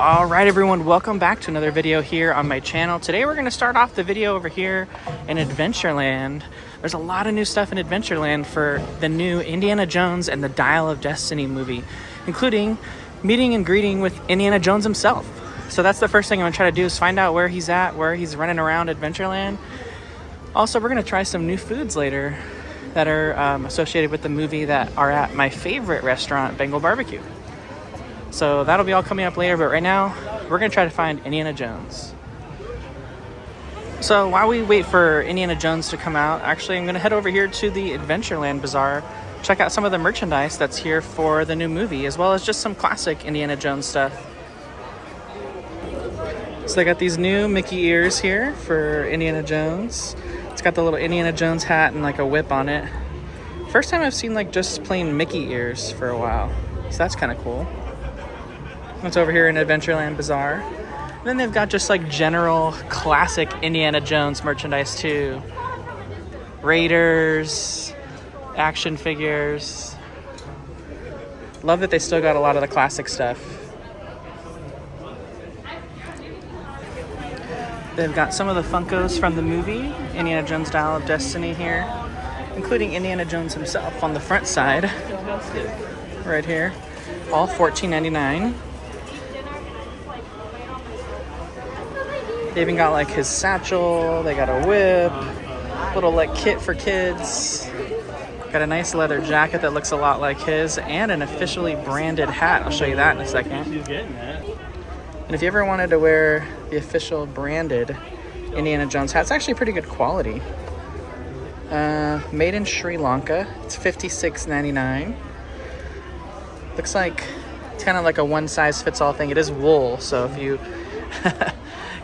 All right, everyone, welcome back to another video here on my channel. Today we're going to start off the video over here in Adventureland. There's a lot of new stuff in Adventureland for the new Indiana Jones and the Dial of Destiny movie, including meeting and greeting with Indiana Jones himself. So that's the first thing I'm going to try to do, is find out where he's at, where he's running around Adventureland. Also, we're going to try some new foods later that are associated with the movie that are at my favorite restaurant, Bengal Barbecue. So that'll be all coming up later, but right now we're gonna try to find Indiana Jones. So while we wait for Indiana Jones to come out, actually I'm gonna head over here to the Adventureland Bazaar, check out some of the merchandise that's here for the new movie, as well as just some classic Indiana Jones stuff. So they got these new Mickey ears here for Indiana Jones. It's got the little Indiana Jones hat and like a whip on it. First time I've seen like just plain Mickey ears for a while, so that's kind of cool. It's over here in Adventureland Bazaar. And then they've got just like general classic Indiana Jones merchandise too. Raiders, action figures. Love that they still got a lot of the classic stuff. They've got some of the Funkos from the movie, Indiana Jones Dial of Destiny here, including Indiana Jones himself on the front side, right here, all $14.99. They even got like his satchel, they got a whip, little like kit for kids. Got a nice leather jacket that looks a lot like his, and an officially branded hat. I'll show you that in a second. And if you ever wanted to wear the official branded Indiana Jones hat, it's actually pretty good quality. Made in Sri Lanka. It's $56.99. Looks like it's kind of like a one-size-fits-all thing. It is wool, so if you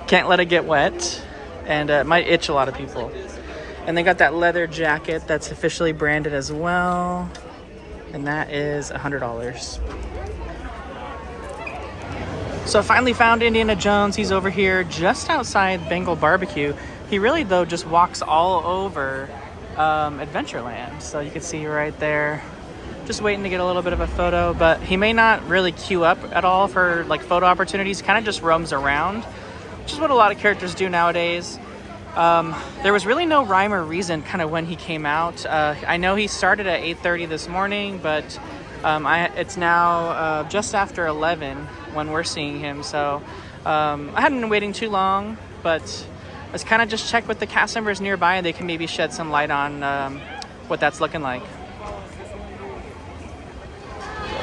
can't let it get wet, and it might itch a lot of people. And they got that leather jacket that's officially branded as well, and that is $100. So I finally found Indiana Jones. He's over here just outside Bengal Barbecue. He really, though, just walks all over Adventureland. So you can see right there, just waiting to get a little bit of a photo, but he may not really queue up at all for like photo opportunities. Kind of just roams around, which is what a lot of characters do nowadays. There was really no rhyme or reason kind of when he came out. I know he started at 8:30 this morning, but it's now just after 11 when we're seeing him. So I hadn't been waiting too long, but let's kind of just check with the cast members nearby, and they can maybe shed some light on what that's looking like.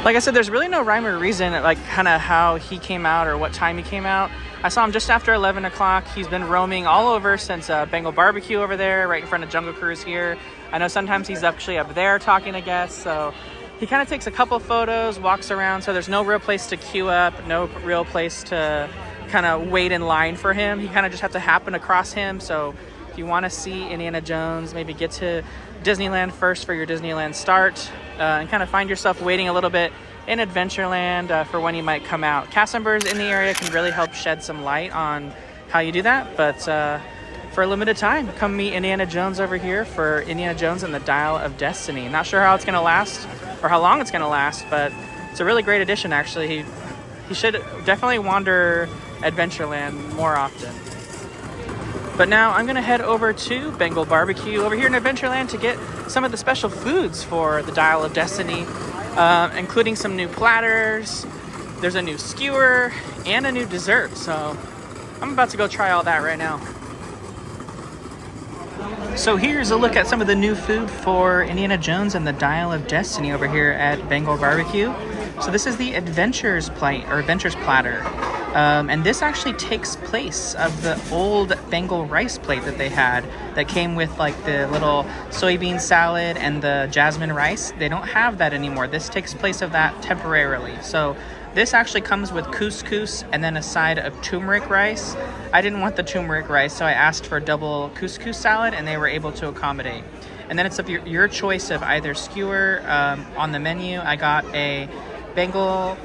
Like I said, there's really no rhyme or reason, like kind of how he came out or what time he came out. I saw him just after 11 o'clock. He's been roaming all over since Bengal Barbecue over there, right in front of Jungle Cruise here. I know sometimes he's actually up there talking to guests, so he kind of takes a couple photos, walks around, so there's no real place to queue up, no real place to kind of wait in line for him. You kind of just have to happen across him. So if you want to see Indiana Jones, maybe get to Disneyland first for your Disneyland start, and kind of find yourself waiting a little bit in Adventureland for when he might come out. Cast members in the area can really help shed some light on how you do that, but for a limited time, come meet Indiana Jones over here for Indiana Jones and the Dial of Destiny. Not sure how it's going to last or how long it's going to last, but it's a really great addition, actually. He should definitely wander Adventureland more often. But now I'm going to head over to Bengal Barbecue over here in Adventureland to get some of the special foods for the Dial of Destiny, including some new platters. There's a new skewer and a new dessert. So I'm about to go try all that right now. So here's a look at some of the new food for Indiana Jones and the Dial of Destiny over here at Bengal Barbecue. So this is the Adventures platter. And this actually takes place of the old Bengal rice plate that they had that came with like the little soybean salad and the jasmine rice. They don't have that anymore. This takes place of that temporarily. So this actually comes with couscous and then a side of turmeric rice. I didn't want the turmeric rice, so I asked for a double couscous salad, and they were able to accommodate. And then it's of your choice of either skewer on the menu. I got a Bengal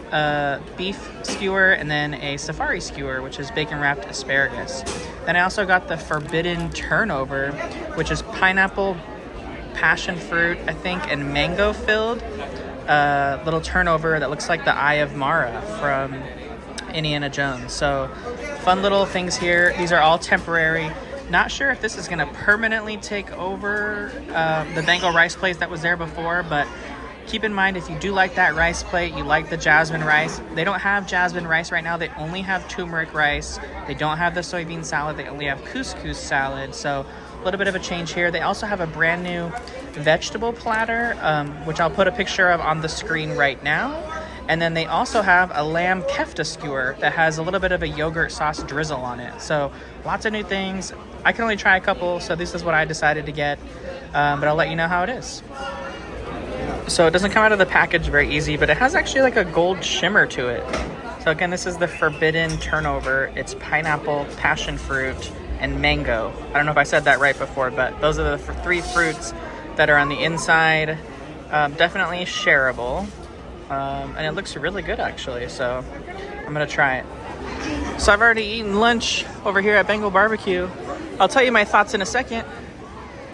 beef skewer and then a safari skewer, which is bacon wrapped asparagus. Then I also got the forbidden turnover, which is pineapple, passion fruit, I think, and mango filled little turnover that looks like the Eye of Mara from Indiana Jones. So fun little things here. These are all temporary. Not sure if this is going to permanently take over the Bengal rice plate that was there before, but keep in mind, if you do like that rice plate, you like the jasmine rice. They don't have jasmine rice right now. They only have turmeric rice. They don't have the soybean salad. They only have couscous salad. So a little bit of a change here. They also have a brand new vegetable platter, which I'll put a picture of on the screen right now. And then they also have a lamb kefta skewer that has a little bit of a yogurt sauce drizzle on it. So lots of new things. I can only try a couple, so this is what I decided to get. But I'll let you know how it is. So it doesn't come out of the package very easy, but it has actually like a gold shimmer to it. So again, this is the forbidden turnover. It's pineapple, passion fruit, and mango. I don't know if I said that right before, but those are the three fruits that are on the inside. Definitely shareable. And it looks really good actually, so I'm gonna try it. So I've already eaten lunch over here at Bengal Barbecue. I'll tell you my thoughts in a second.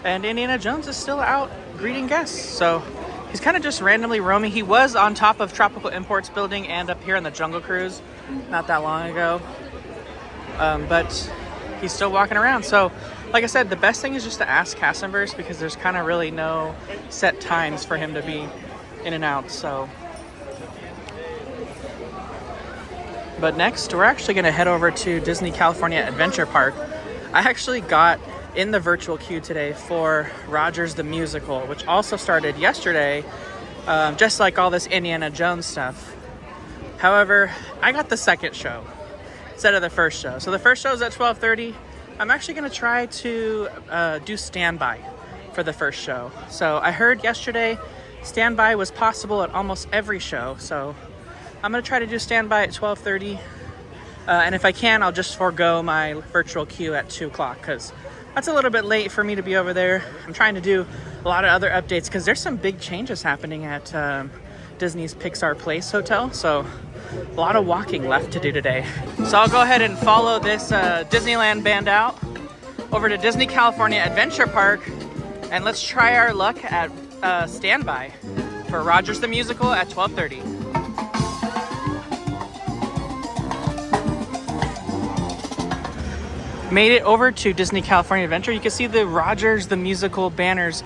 And Indiana Jones is still out greeting guests, so he's kind of just randomly roaming. He was on top of Tropical Imports building and up here on the Jungle Cruise not that long ago, but he's still walking around. So like I said, the best thing is just to ask cast members, because there's kind of really no set times for him to be in and out. So but next, we're actually going to head over to Disney California Adventure Park. I actually got in the virtual queue today for Rogers the Musical, which also started yesterday, just like all this Indiana Jones stuff. However, I got the second show instead of the first show. So the first show is at 12:30. I'm actually going to try to do standby for the first show. So I heard yesterday standby was possible at almost every show. So I'm going to try to do standby at 12:30. And if I can, I'll just forego my virtual queue at 2 o'clock, because that's a little bit late for me to be over there. I'm trying to do a lot of other updates because there's some big changes happening at Disney's Pixar Place Hotel. So a lot of walking left to do today. So I'll go ahead and follow this Disneyland band out over to Disney California Adventure Park, and let's try our luck at standby for Rogers the Musical at 12:30. Made it over to Disney California Adventure. You can see the Rogers the Musical banners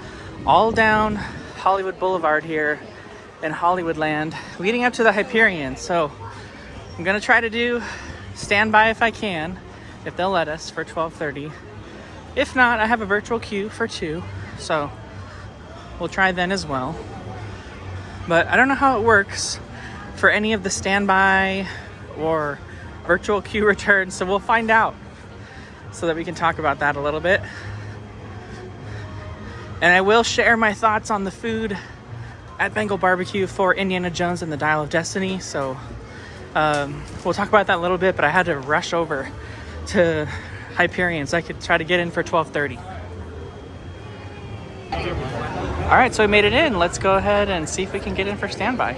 all down Hollywood Boulevard here in Hollywoodland, leading up to the Hyperion. So I'm gonna try to do standby if I can, if they'll let us, for 12:30. If not, I have a virtual queue for 2, so we'll try then as well. But I don't know how it works for any of the standby or virtual queue returns, so we'll find out, so that we can talk about that a little bit. And I will share my thoughts on the food at Bengal Barbecue for Indiana Jones and the Dial of Destiny. So we'll talk about that a little bit, but I had to rush over to Hyperion so I could try to get in for 12:30. All right, so we made it in. Let's go ahead and see if we can get in for standby.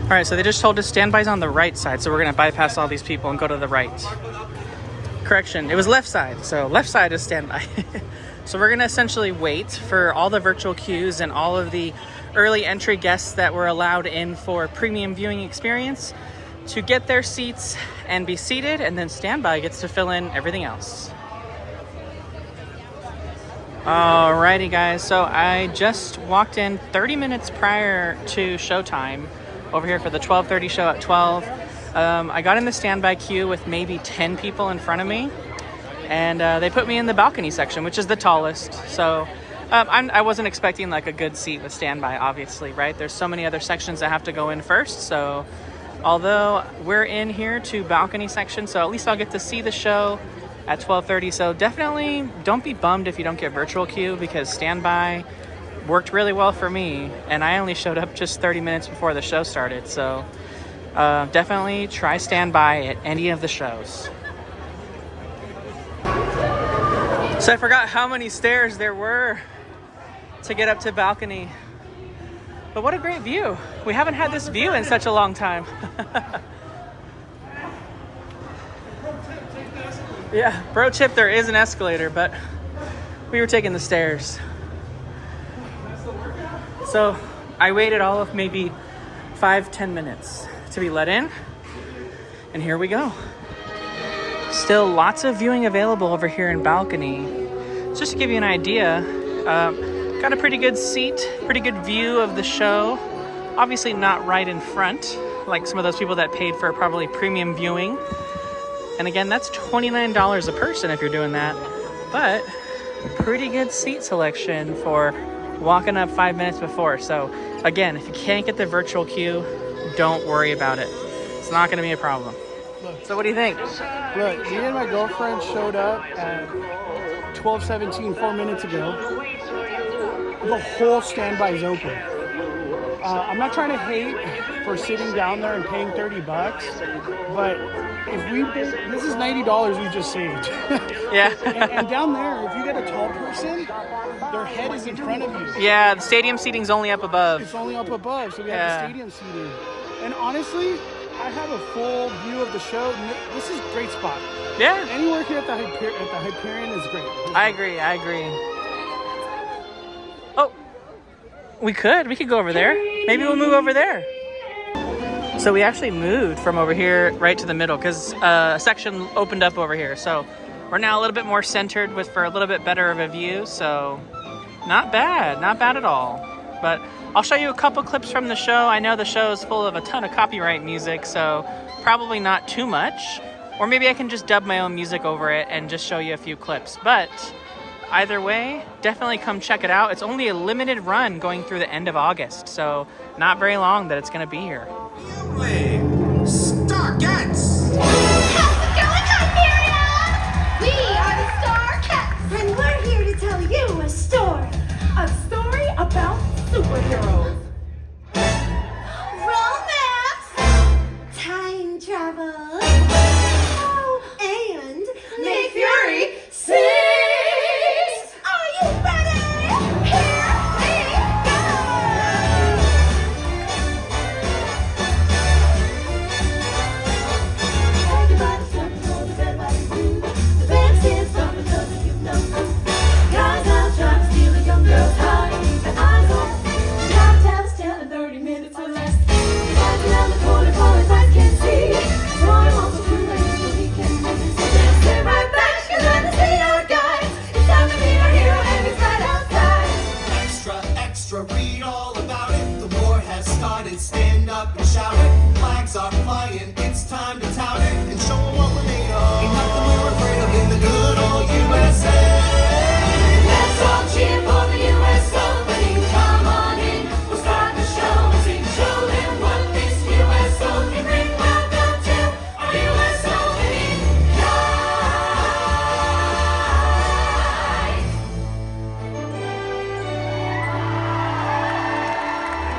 All right, so they just told us standby's on the right side, so we're gonna bypass all these people and go to the right. Correction, it was left side, so left side is standby. So we're gonna essentially wait for all the virtual queues and all of the early entry guests that were allowed in for premium viewing experience to get their seats and be seated, and then standby gets to fill in everything else. Alrighty guys, so I just walked in 30 minutes prior to showtime over here for the 12:30 show at 12. I got in the standby queue with maybe 10 people in front of me, and they put me in the balcony section, which is the tallest. So I wasn't expecting like a good seat with standby, obviously, right? There's so many other sections that have to go in first. So although we're in here to balcony section, so at least I'll get to see the show at 12:30. So definitely don't be bummed if you don't get virtual queue, because standby worked really well for me, and I only showed up just 30 minutes before the show started. So definitely try standby at any of the shows. So I forgot how many stairs there were to get up to balcony, but what a great view. We haven't had this view in such a long time. Yeah, pro tip, there is an escalator, but we were taking the stairs. So I waited all of maybe 5-10 minutes, to be let in. And here we go. Still lots of viewing available over here in balcony. Just to give you an idea, got a pretty good seat, pretty good view of the show. Obviously not right in front, like some of those people that paid for probably premium viewing. And again, that's $29 a person if you're doing that. But pretty good seat selection for walking up 5 minutes before. So again, if you can't get the virtual queue, don't worry about it. It's not going to be a problem. So what do you think? Look, me and my girlfriend showed up at 12:17, 4 minutes ago. The whole standby is open. I'm not trying to hate for sitting down there and paying $30, but this is $90 we just saved. Yeah. and down there, if you get a tall person, their head is in front of you. Yeah, the stadium seating's only up above. It's only up above, so we have the stadium seating. And honestly, I have a full view of the show. This is a great spot. Yeah. Anywhere here at the Hyperion is great. I agree. Oh, we could go over there. Maybe we'll move over there. So we actually moved from over here right to the middle because a section opened up over here. So we're now a little bit more centered for a little bit better of a view. So not bad at all. But I'll show you a couple clips from the show. I know the show is full of a ton of copyright music, so probably not too much. Or maybe I can just dub my own music over it and just show you a few clips. But either way, definitely come check it out. It's only a limited run going through the end of August, so not very long that it's going to be here. Starcats! How's it going, Hyperion? We are the Starcats, and we're here to tell you a story. A story about superheroes. Romance, time travel, oh, and Nick Fury sings. Are you ready? Here we go. Everybody's jumping for the red light blue. The band's here stopping because you know. Guys now trying to steal a young girl's heart. The eyes open. Now tell us 30 minutes or less. Walking down the corner for his eyes can see. Roy wants to prove that he can make it. So just sit right back and let us be our guide. It's time to meet our hero and he's right outside. Extra, extra, read all about it. The war has started, stand up and shout it. Flags are flying, it's time to tout it. And show them what we're made of. Ain't nothing we're afraid of in the good old USA. Let's all cheer for the US opening. Come on in, we'll start the show and sing. Show them what this US opening brings. Welcome to our US opening night.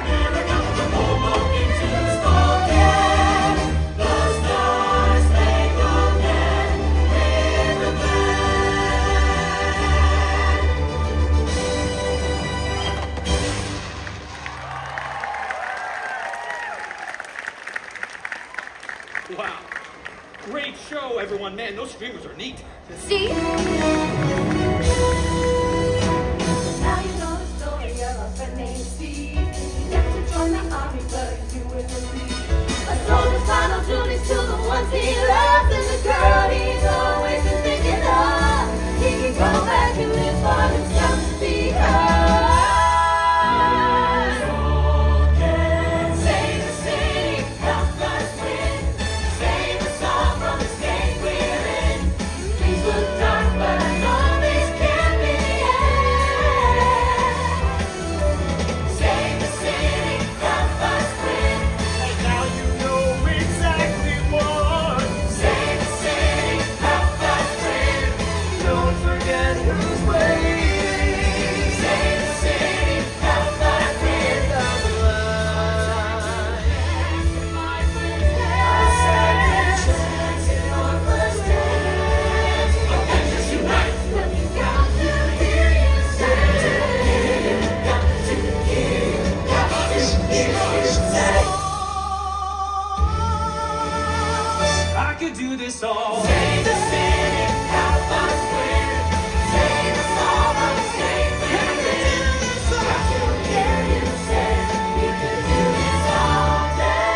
Here we come, the Momo into the Starcats. The stars make the man with the Wow. Great show, everyone. Man, those streamers are neat. See? Now you know the story of a friend named Steve. He left to join the army, but he was a thief. But told his final duties to the ones he loves, and the girl he's always been thinking of. He can go back and live for himself because save the city, help us win. Save us all from the state we're in. Things look dark, but I know this can't be the end. Save the city, help us win. Now you know exactly what. Save the city, help us win. Don't forget who's waiting. Save the city, help us win. Down the line. My second chance in your first dance. Avengers unite. What you got to hear you say. Got to hear you say. I could do this all. Save the city, help us win. Save us all from the state we're in. Got to hear you say we could do this all day.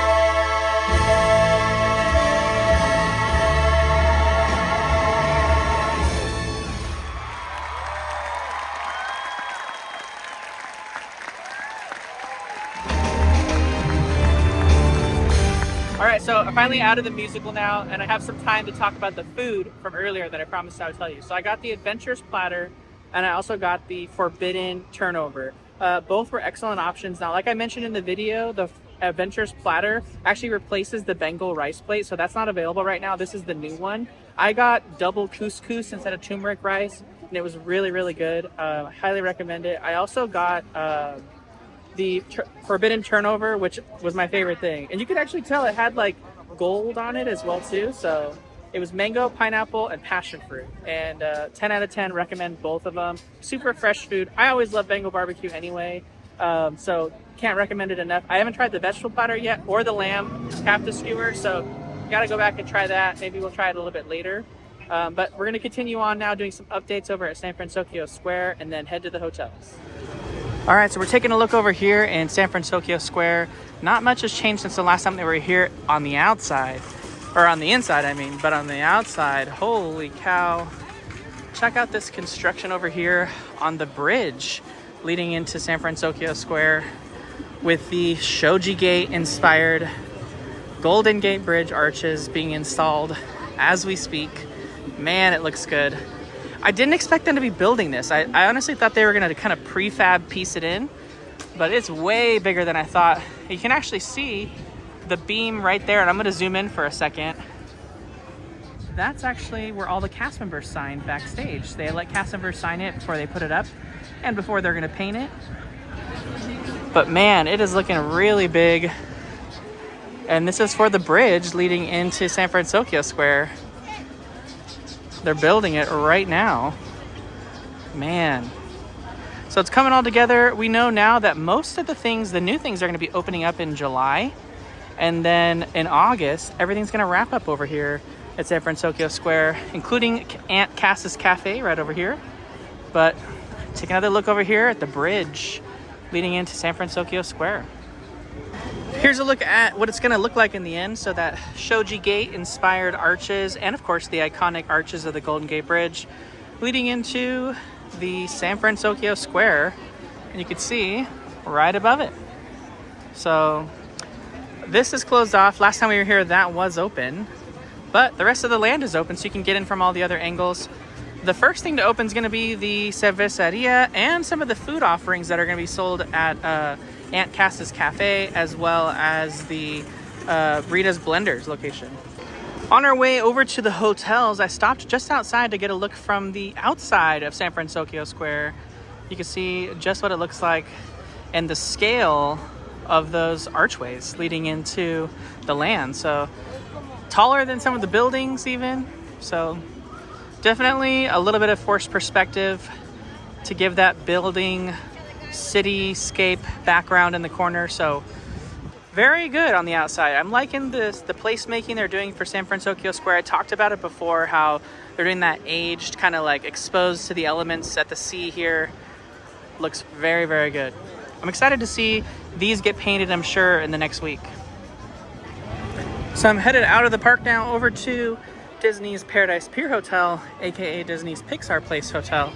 right, so I'm finally out of the musical now, and I have some time to talk about the food from earlier that I promised I would tell you. So I got the Adventurous Platter, and I also got the Forbidden Turnover. Both were excellent options. Now, like I mentioned in the video, the Adventurous Platter actually replaces the Bengal rice plate, so that's not available right now. This is the new one. I got double couscous instead of turmeric rice, and it was really, really good. Highly recommend it. I also got the Forbidden Turnover, which was my favorite thing. And you could actually tell it had like gold on it as well too. So it was mango, pineapple, and passion fruit. And 10 out of 10, recommend both of them. Super fresh food. I always love Bengal barbecue anyway. So can't recommend it enough. I haven't tried the vegetable platter yet or the lamb kafta skewer. So gotta go back and try that. Maybe we'll try it a little bit later. But we're gonna continue on now doing some updates over at San Francisco Square and then head to the hotels. All right, so we're taking a look over here in San Francisco Square. Not much has changed since the last time they were here on the outside, or on the inside, I mean, but on the outside, holy cow. Check out this construction over here on the bridge leading into San Francisco Square with the Shoji Gate inspired Golden Gate Bridge arches being installed as we speak. Man, it looks good. I didn't expect them to be building this. I honestly thought they were going to kind of prefab piece it in, but it's way bigger than I thought. You can actually see the beam right there, and I'm going to zoom in for a second. That's actually where all the cast members signed backstage. They let cast members sign it before they put it up and before they're going to paint it. But man, it is looking really big. And this is for the bridge leading into San Francisco Square. They're building it right now. Man. So it's coming all together. We know now that most of the new things are going to be opening up in July. And then in August, everything's going to wrap up over here at San Francisco Square, including Aunt Cass's Cafe right over here. But take another look over here at the bridge leading into San Francisco Square. Here's a look at what it's going to look like in the end. So that Shoji Gate inspired arches and of course the iconic arches of the Golden Gate Bridge leading into the San Francisco Square, and you can see right above it. So this is closed off. Last time we were here that was open, but the rest of the land is open so you can get in from all the other angles. The first thing to open is going to be the cerveceria and some of the food offerings that are going to be sold at Aunt Cass's Cafe, as well as the Rita's Blenders location. On our way over to the hotels, I stopped just outside to get a look from the outside of San Francisco Square. You can see just what it looks like and the scale of those archways leading into the land. So taller than some of the buildings even. So definitely a little bit of forced perspective to give that building cityscape background in the corner. So very good on the outside. I'm liking the placemaking they're doing for San Francisco Square. I talked about it before, how they're doing that aged, kind of like exposed to the elements at the sea here. Looks very, very good. I'm excited to see these get painted, I'm sure, in the next week. So I'm headed out of the park now over to Disney's Paradise Pier Hotel, aka Disney's Pixar Place Hotel.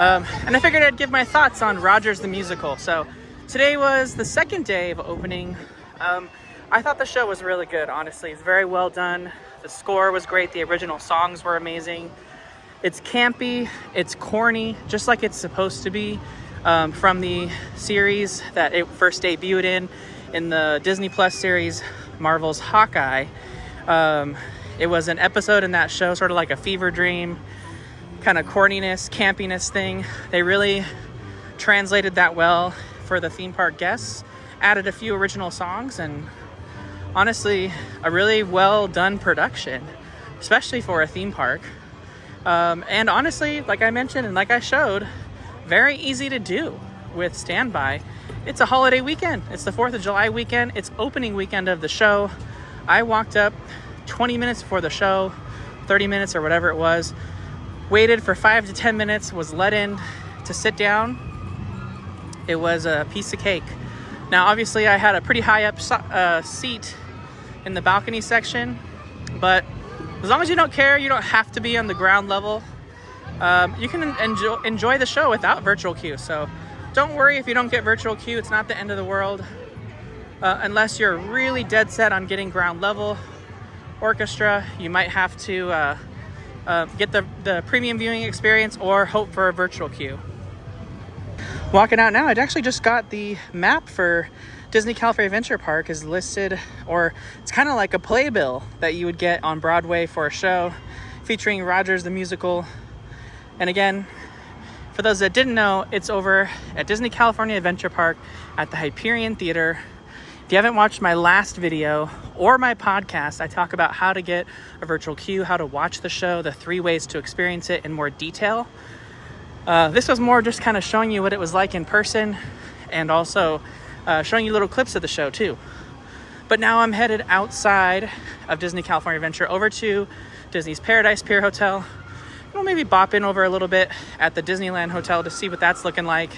And I figured I'd give my thoughts on Rogers the Musical. So today was the second day of opening. I thought the show was really good, honestly. It's very well done. The score was great. The original songs were amazing. It's campy, it's corny, just like it's supposed to be, from the series that it first debuted in the Disney Plus series, Marvel's Hawkeye. It was an episode in that show, sort of like a fever dream, kind of corniness, campiness thing. They really translated that well for the theme park guests, added a few original songs, and honestly, a really well done production, especially for a theme park. And honestly, like I mentioned and like I showed, very easy to do with standby. It's a holiday weekend. It's the 4th of July weekend. It's opening weekend of the show. I walked up 20 minutes before the show, 30 minutes or whatever it was, waited for 5 to 10 minutes, was let in to sit down. It was a piece of cake. Now, obviously, I had a pretty high up seat in the balcony section, but as long as you don't care, you don't have to be on the ground level. You can enjoy the show without virtual queue. So don't worry if you don't get virtual queue. It's not the end of the world. Unless you're really dead set on getting ground level orchestra, you might have to get the premium viewing experience or hope for a virtual queue. Walking out now, I actually just got the map for Disney California Adventure Park is listed, or it's kind of like a playbill that you would get on Broadway for a show featuring Rogers the Musical. And again, for those that didn't know, it's over at Disney California Adventure Park at the Hyperion Theater. If you haven't watched my last video or my podcast, I talk about how to get a virtual queue, how to watch the show, the 3 ways to experience it in more detail. This was more just kind of showing you what it was like in person, and also showing you little clips of the show too. But now I'm headed outside of Disney California Adventure over to Disney's Paradise Pier Hotel. We'll maybe bop in over a little bit at the Disneyland Hotel to see what that's looking like.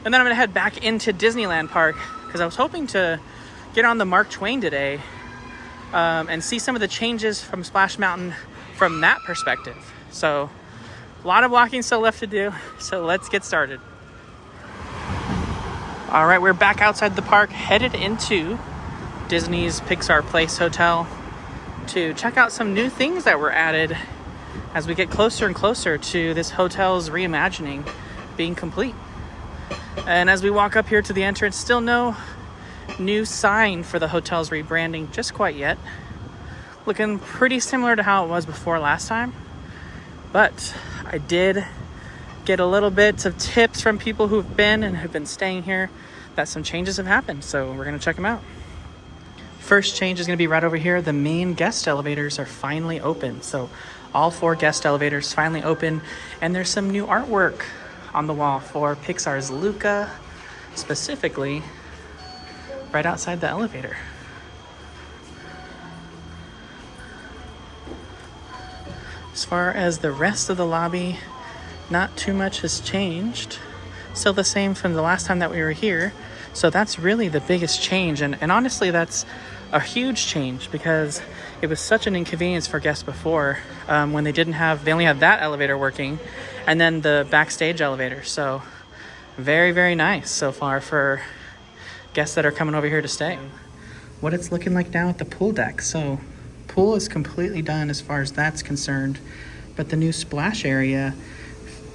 And then I'm gonna head back into Disneyland Park because I was hoping to get on the Mark Twain today and see some of the changes from Splash Mountain from that perspective. So a lot of walking still left to do, so let's get started. All right, we're back outside the park, headed into Disney's Pixar Place Hotel to check out some new things that were added as we get closer and closer to this hotel's reimagining being complete. And as we walk up here to the entrance, still no new sign for the hotel's rebranding just quite yet. Looking pretty similar to how it was before last time. But I did get a little bit of tips from people who've been and have been staying here that some changes have happened. So we're gonna check them out. First change is gonna be right over here. The main guest elevators are finally open. So all 4 guest elevators finally open, and there's some new artwork on the wall for Pixar's Luca, specifically right outside the elevator. As far as the rest of the lobby, not too much has changed. Still the same from the last time that we were here. So that's really the biggest change. And honestly, that's a huge change because it was such an inconvenience for guests before when they only had that elevator working and then the backstage elevator. So very, very nice so far for guests that are coming over here to stay. What it's looking like now at the pool deck. So pool is completely done as far as that's concerned, but the new splash area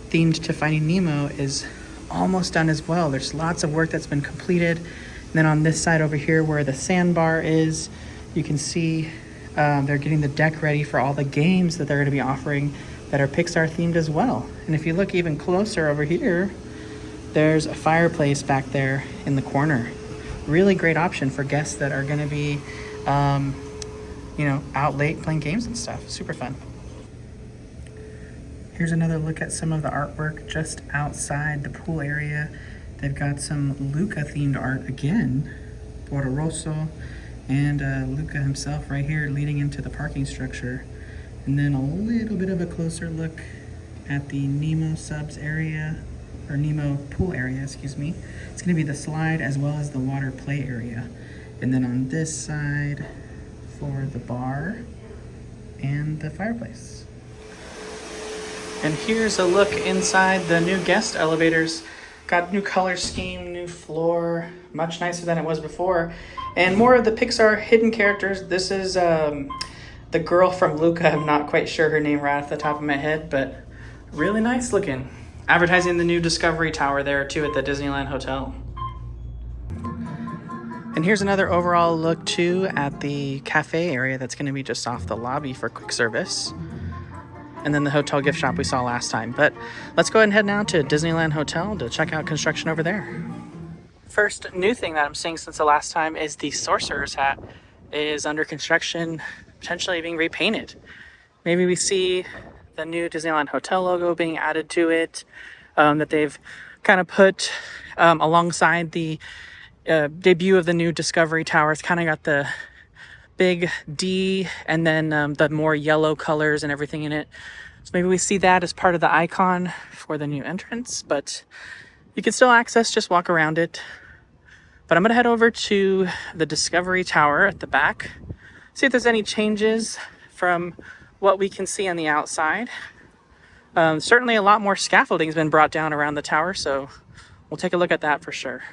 themed to Finding Nemo is almost done as well. There's lots of work that's been completed. And then on this side over here where the sandbar is, you can see they're getting the deck ready for all the games that they're going to be offering that are Pixar themed as well. And if you look even closer over here, there's a fireplace back there in the corner. Really great option for guests that are going to be out late playing games and stuff. Super fun. Here's another look at some of the artwork just outside the pool area. They've got some Luca themed art again, Porto Rosso, and Luca himself right here leading into the parking structure. And then a little bit of a closer look at the Nemo subs area, or Nemo pool area, excuse me. It's gonna be the slide as well as the water play area. And then on this side for the bar and the fireplace. And here's a look inside the new guest elevators. Got new color scheme, new floor, much nicer than it was before. And more of the Pixar hidden characters. This is the girl from Luca. I'm not quite sure her name right off the top of my head, but really nice looking. Advertising the new Discovery Tower there too at the Disneyland Hotel. And here's another overall look too at the cafe area that's going to be just off the lobby for quick service. And then the hotel gift shop we saw last time. But let's go ahead and head now to Disneyland Hotel to check out construction over there. First new thing that I'm seeing since the last time is the Sorcerer's Hat is under construction, potentially being repainted. Maybe we see the new Disneyland Hotel logo being added to it, that they've kind of put alongside the debut of the new Discovery Tower. It's kind of got the big D and then the more yellow colors and everything in it. So maybe we see that as part of the icon for the new entrance, but you can still access, just walk around it. But I'm gonna head over to the Discovery Tower at the back, see if there's any changes from what we can see on the outside. Certainly a lot more scaffolding has been brought down around the tower, so we'll take a look at that for sure.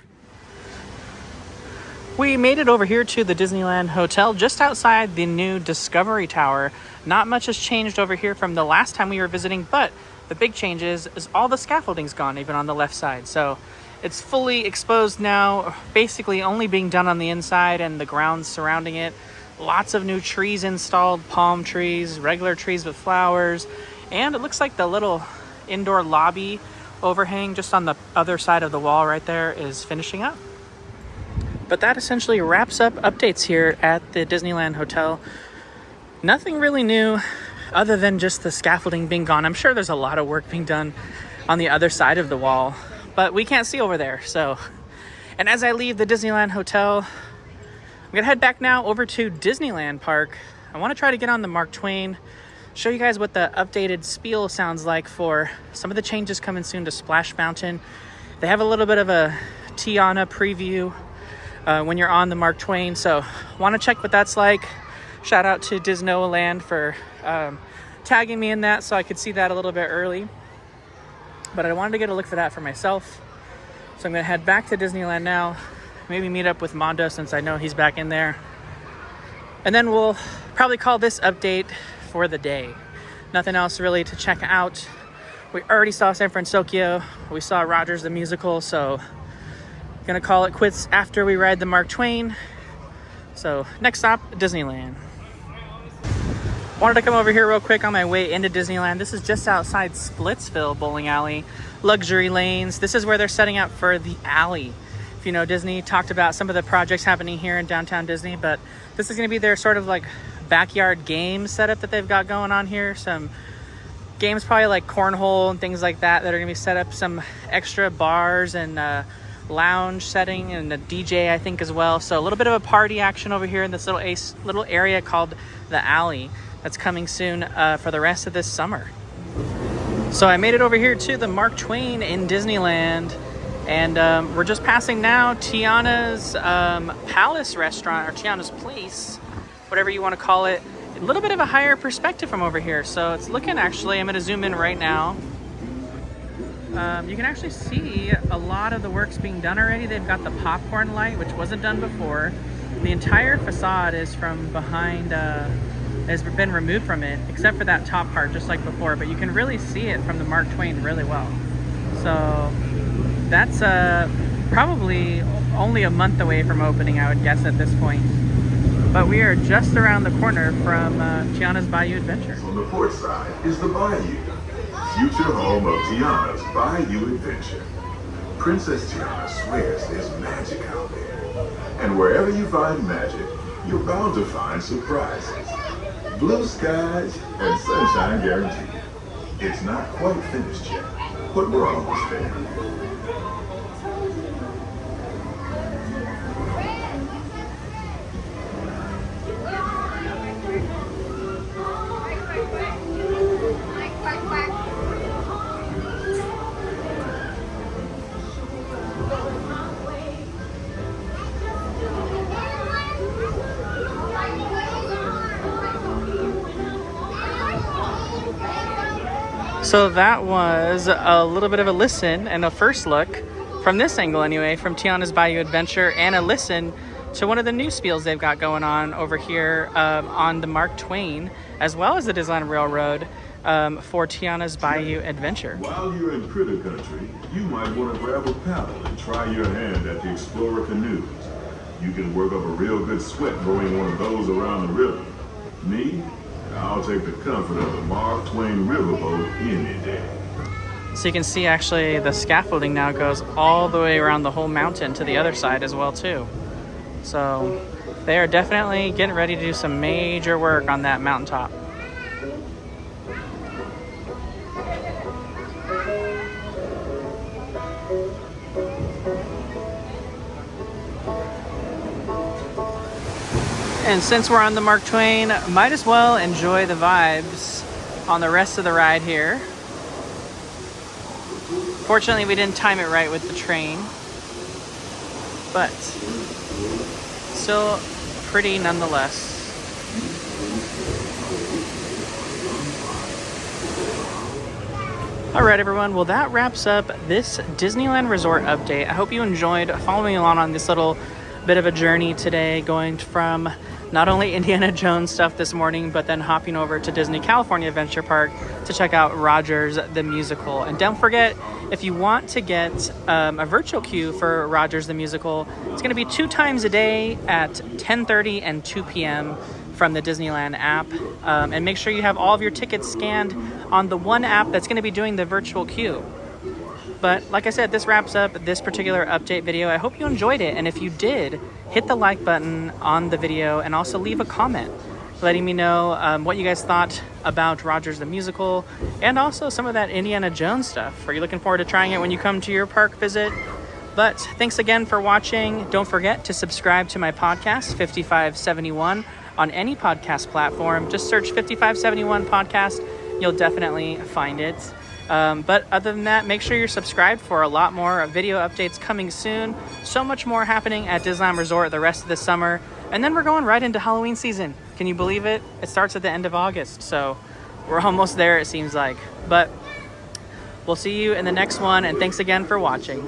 We made it over here to the Disneyland Hotel just outside the new Discovery Tower. Not much has changed over here from the last time we were visiting, but the big change is all the scaffolding's gone, even on the left side. So it's fully exposed now, basically only being done on the inside and the grounds surrounding it. Lots of new trees installed, palm trees, regular trees with flowers, and it looks like the little indoor lobby overhang just on the other side of the wall right there is finishing up. But that essentially wraps up updates here at the Disneyland Hotel. Nothing really new other than just the scaffolding being gone. I'm sure there's a lot of work being done on the other side of the wall, but we can't see over there. So, and as I leave the Disneyland Hotel, I'm gonna head back now over to Disneyland Park. I want to try to get on the Mark Twain, show you guys what the updated spiel sounds like for some of the changes coming soon to Splash Mountain. They have a little bit of a Tiana preview when you're on the Mark Twain, so want to check what that's like. Shout out to Disneyland for tagging me in that so I could see that a little bit early. But I wanted to get a look for that for myself. So I'm going to head back to Disneyland now. Maybe meet up with Mondo since I know he's back in there. And then we'll probably call this update for the day. Nothing else really to check out. We already saw San Francisco. We saw Rogers the Musical, so gonna call it quits after we ride the Mark Twain. So next stop, Disneyland. Wanted to come over here real quick on my way into Disneyland. This is just outside Splitsville Bowling Alley, luxury lanes. This is where they're setting up for the alley. If you know, Disney talked about some of the projects happening here in downtown Disney, but this is gonna be their sort of like backyard game setup that they've got going on here. Some games probably like cornhole and things like that that are gonna be set up. Some extra bars and lounge setting and a DJ, I think, as well. So a little bit of a party action over here in this little area called the Alley that's coming soon for the rest of this summer. So I made it over here to the Mark Twain in Disneyland, and we're just passing now Tiana's Palace restaurant, or Tiana's Place, whatever you want to call it. A little bit of a higher perspective from over here, so it's looking, actually, I'm going to zoom in right now. You can actually see a lot of the work's being done already. They've got the popcorn light, which wasn't done before. The entire facade is from behind, has been removed from it, except for that top part, just like before. But you can really see it from the Mark Twain really well. So that's probably only a month away from opening, I would guess, at this point. But we are just around the corner from Tiana's Bayou Adventure. On the port side is the Bayou, future home of Tiana's Bayou Adventure. Princess Tiana swears there's magic out there. And wherever you find magic, you're bound to find surprises. Blue skies and sunshine guaranteed. It's not quite finished yet, but we're almost there. So that was a little bit of a listen and a first look from this angle anyway, from Tiana's Bayou Adventure, and a listen to one of the new spiels they've got going on over here on the Mark Twain, as well as the Disneyland Railroad for Tiana's Bayou Adventure. While you're in Critter Country, you might want to grab a paddle and try your hand at the Explorer canoes. You can work up a real good sweat rowing one of those around the river. Me? I'll take the comfort of the Mark Twain riverboat any day. So you can see actually the scaffolding now goes all the way around the whole mountain to the other side as well too. So they are definitely getting ready to do some major work on that mountaintop. And since we're on the Mark Twain, might as well enjoy the vibes on the rest of the ride here. Fortunately, we didn't time it right with the train, but still pretty nonetheless. All right, everyone. Well, that wraps up this Disneyland Resort update. I hope you enjoyed following along on this little bit of a journey today, going from not only Indiana Jones stuff this morning, but then hopping over to Disney California Adventure Park to check out Rogers the Musical. And don't forget, if you want to get a virtual queue for Rogers the Musical, it's going to be 2 times a day at 10:30 and 2 p.m. from the Disneyland app. And make sure you have all of your tickets scanned on the one app that's going to be doing the virtual queue. But like I said, this wraps up this particular update video. I hope you enjoyed it. And if you did, hit the like button on the video and also leave a comment letting me know what you guys thought about Rogers the Musical and also some of that Indiana Jones stuff. Are you looking forward to trying it when you come to your park visit? But thanks again for watching. Don't forget to subscribe to my podcast, 5571, on any podcast platform. Just search 5571 podcast. You'll definitely find it. But other than that, make sure you're subscribed for a lot more video updates coming soon. So much more happening at Disneyland Resort the rest of the summer. And then we're going right into Halloween season. Can you believe it? It starts at the end of August. So we're almost there, it seems like. But we'll see you in the next one. And thanks again for watching.